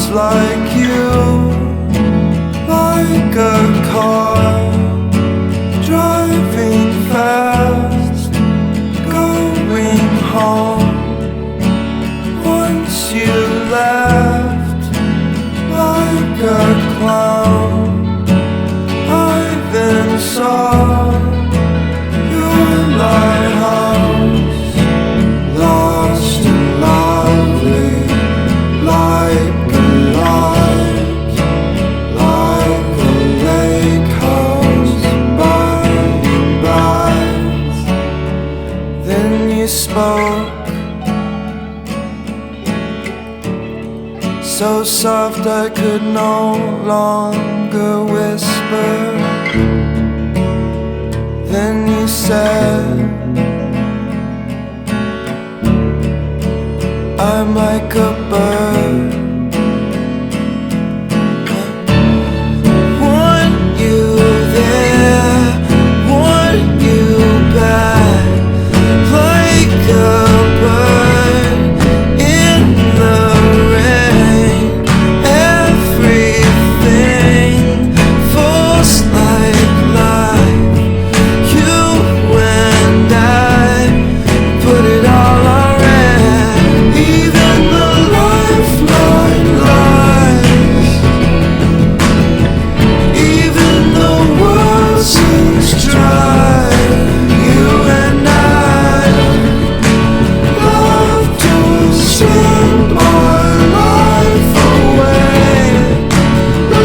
just like you, like a car driving fast, going home. Once you left, like a clown, I then saw your lighthouse, lost and lovely, like a lake house burning bright. Then you spoke, so soft I could no longer whisper. Then you said, I'm like a bird. Want you there, want you back, like a bird in the rain. Everything falls like life. You and I put it all on red. Even the lifeline lies, even the world seems dry. You and I love to spend my life away,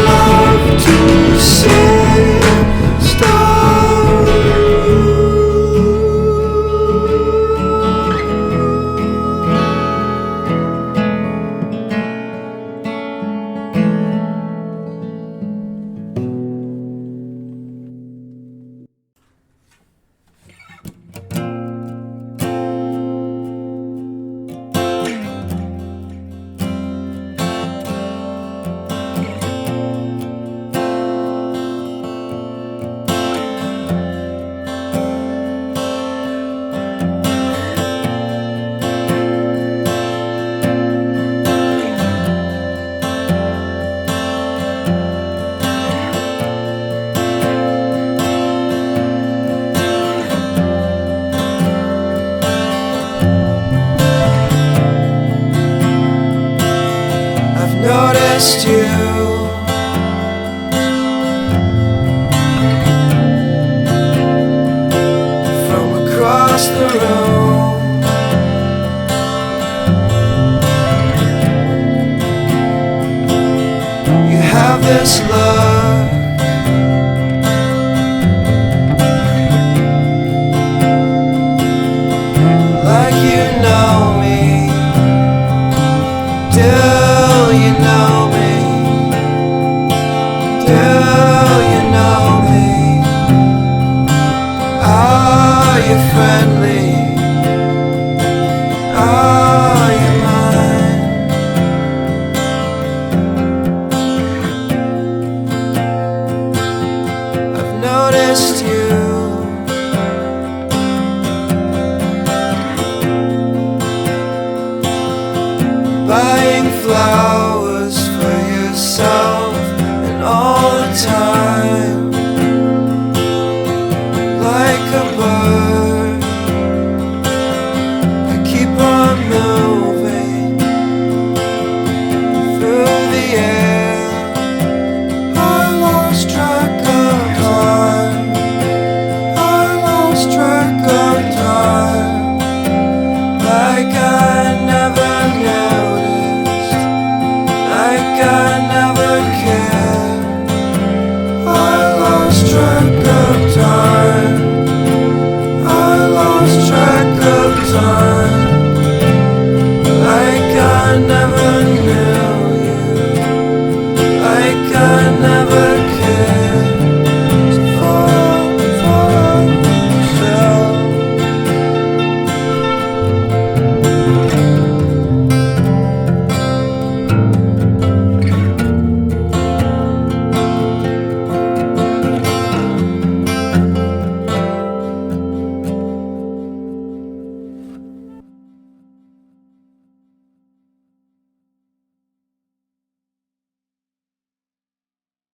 love to see stars. I've noticed you from across the room. You have this look, like you know me. Do you know me? Do you know me? Are you friendly?